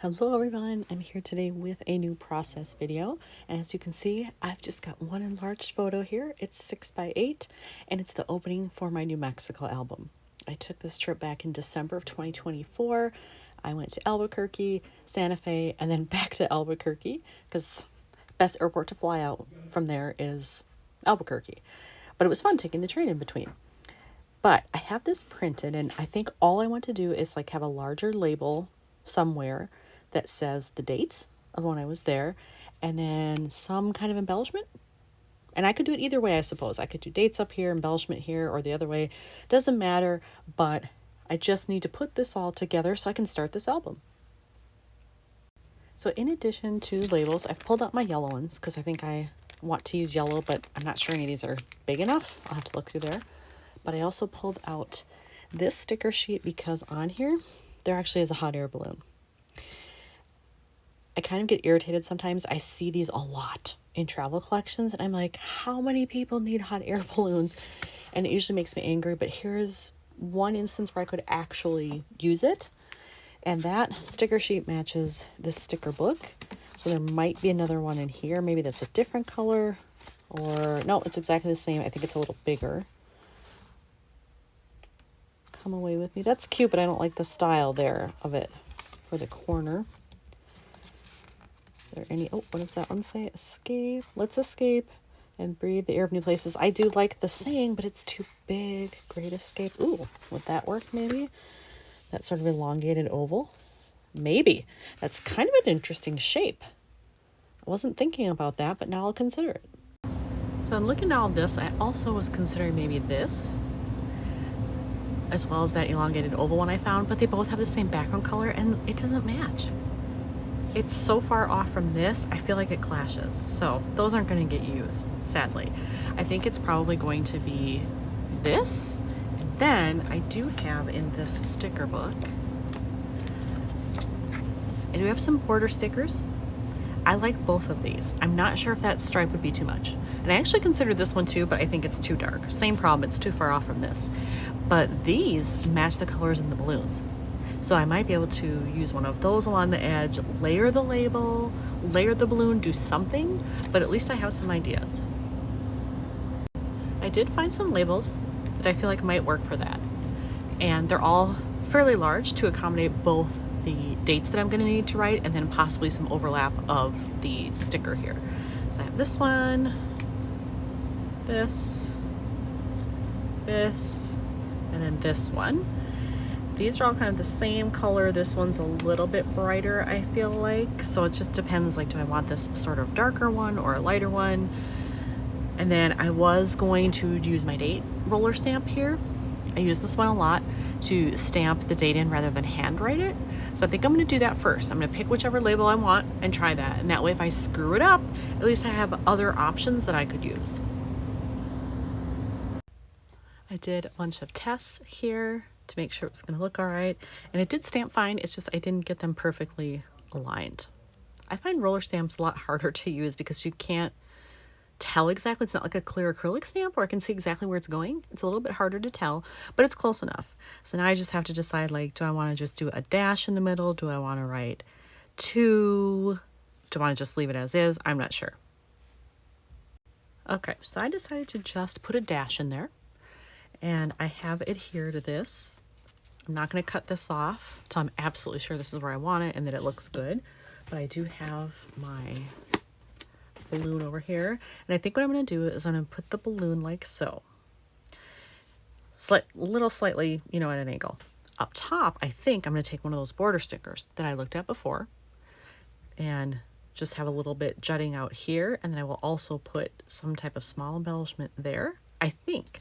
Hello everyone, I'm here today with a new process video, and as you can see I've just got one enlarged photo here. It's 6x8 and it's the opening for my New Mexico album. I took this trip back in December of 2024. I went to Albuquerque, Santa Fe, and then back to Albuquerque because best airport to fly out from there is Albuquerque. But it was fun taking the train in between. But I have this printed, and I think all I want to do is like have a larger label somewhere that says the dates of when I was there, and then some kind of embellishment. And I could do it either way, I suppose. I could do dates up here, embellishment here, or the other way. Doesn't matter, but I just need to put this all together so I can start this album. So in addition to labels, I've pulled out my yellow ones because I think I want to use yellow, but I'm not sure any of these are big enough. I'll have to look through there. But I also pulled out this sticker sheet because on here, there actually is a hot air balloon. I kind of get irritated sometimes. I see these a lot in travel collections, and I'm like, how many people need hot air balloons? And it usually makes me angry, but here's one instance where I could actually use it. And that sticker sheet matches this sticker book. So there might be another one in here. Maybe that's a different color, or no, it's exactly the same. I think it's a little bigger. Come away with me. That's cute, but I don't like the style there of it for the corner. Are there any, oh, what does that one say? Escape. Let's escape and breathe the air of new places. I do like the saying, but it's too big. Great escape. Ooh, would that work maybe? That sort of elongated oval. Maybe. That's kind of an interesting shape. I wasn't thinking about that, but now I'll consider it. So in looking at all this, I also was considering maybe this, as well as that elongated oval one I found, but they both have the same background color and it doesn't match. It's so far off from this, I feel like it clashes. So those aren't going to get used, sadly. I think it's probably going to be this. And then I do have in this sticker book, I do have some border stickers. I like both of these. I'm not sure if that stripe would be too much. And I actually considered this one too, but I think it's too dark. Same problem, it's too far off from this. But these match the colors in the balloons. So I might be able to use one of those along the edge, layer the label, layer the balloon, do something, but at least I have some ideas. I did find some labels that I feel like might work for that. And they're all fairly large to accommodate both the dates that I'm going to need to write and then possibly some overlap of the sticker here. So I have this one, this, and then this one. These are all kind of the same color. This one's a little bit brighter, I feel like. So it just depends, like, do I want this sort of darker one or a lighter one? And then I was going to use my date roller stamp here. I use this one a lot to stamp the date in rather than handwrite it. So I think I'm going to do that first. I'm going to pick whichever label I want and try that. And that way, if I screw it up, at least I have other options that I could use. I did a bunch of tests here to make sure it was going to look all right. And it did stamp fine. It's just I didn't get them perfectly aligned. I find roller stamps a lot harder to use because you can't tell exactly. It's not like a clear acrylic stamp where I can see exactly where it's going. It's a little bit harder to tell, but it's close enough. So now I just have to decide, like, do I want to just do a dash in the middle? Do I want to write 2? Do I want to just leave it as is? I'm not sure. Okay, so I decided to just put a dash in there, and I have adhered to this. I'm not going to cut this off until I'm absolutely sure this is where I want it and that it looks good. But I do have my balloon over here. And I think what I'm going to do is I'm going to put the balloon like so. Slightly, at an angle. Up top, I think I'm going to take one of those border stickers that I looked at before and just have a little bit jutting out here. And then I will also put some type of small embellishment there. I think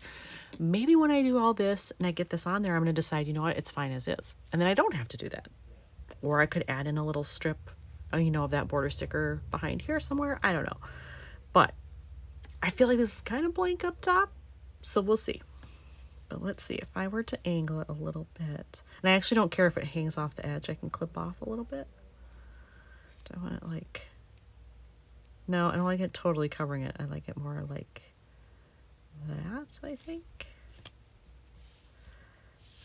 maybe when I do all this and I get this on there, I'm going to decide, you know what, it's fine as is. And then I don't have to do that. Or I could add in a little strip, of that border sticker behind here somewhere. I don't know. But I feel like this is kind of blank up top. So we'll see. But let's see if I were to angle it a little bit. And I actually don't care if it hangs off the edge. I can clip off a little bit. Do I want it like... No, I don't like it totally covering it. I like it more like that, I think.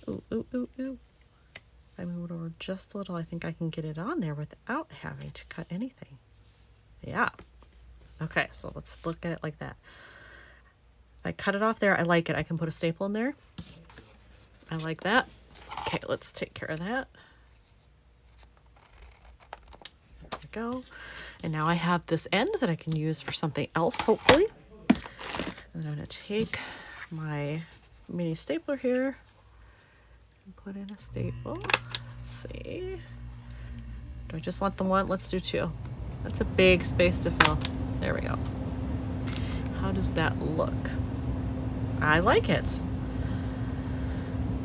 Ooh, ooh, ooh, ooh. If I move it over just a little, I think I can get it on there without having to cut anything. Yeah. Okay, so let's look at it like that. If I cut it off there, I like it. I can put a staple in there. I like that. Okay, let's take care of that. There we go. And now I have this end that I can use for something else, hopefully. And then I'm going to take my mini stapler here and put in a staple. Let's see. Do I just want the one? Let's do two. That's a big space to fill. There we go. How does that look? I like it.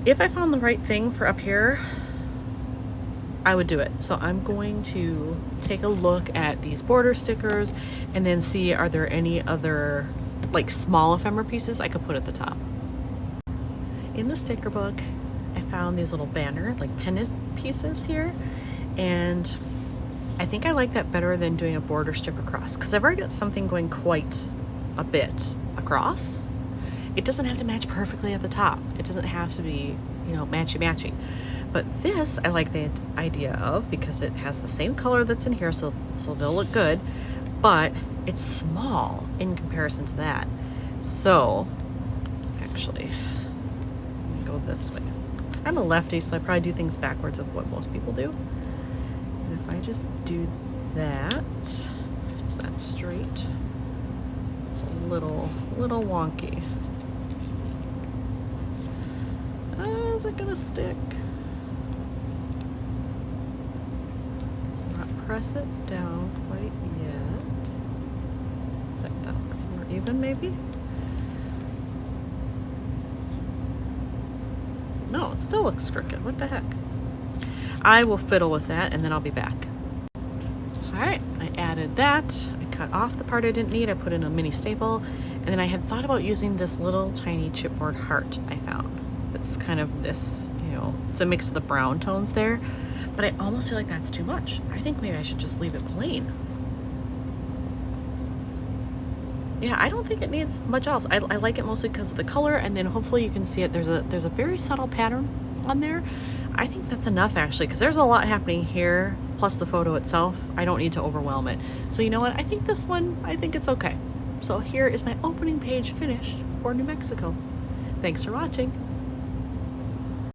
If I found the right thing for up here, I would do it. So I'm going to take a look at these border stickers and then see, are there any other like small ephemera pieces I could put at the top. In the sticker book, I found these little banner, like pendant pieces here, and I think I like that better than doing a border strip across, because I've already got something going quite a bit across. It doesn't have to match perfectly at the top. It doesn't have to be, you know, matchy-matchy. But this, I like the idea of, because it has the same color that's in here, so they'll look good, but it's small in comparison to that. So, actually, let me go this way. I'm a lefty, so I probably do things backwards of what most people do. And if I just do that, is that straight? It's a little wonky. Is it gonna stick? Let's not press it down quite yet. I think that looks more even, maybe? No, it still looks crooked. What the heck? I will fiddle with that and then I'll be back. Alright, I added that. I cut off the part I didn't need. I put in a mini staple. And then I had thought about using this little tiny chipboard heart I found. It's kind of this, you know, it's a mix of the brown tones there. But I almost feel like that's too much. I think maybe I should just leave it plain. Yeah, I don't think it needs much else. I like it mostly because of the color, and then hopefully you can see it. There's a very subtle pattern on there. I think that's enough actually, because there's a lot happening here, plus the photo itself. I don't need to overwhelm it. So you know what? I think this one, I think it's okay. So here is my opening page finished for New Mexico. Thanks for watching.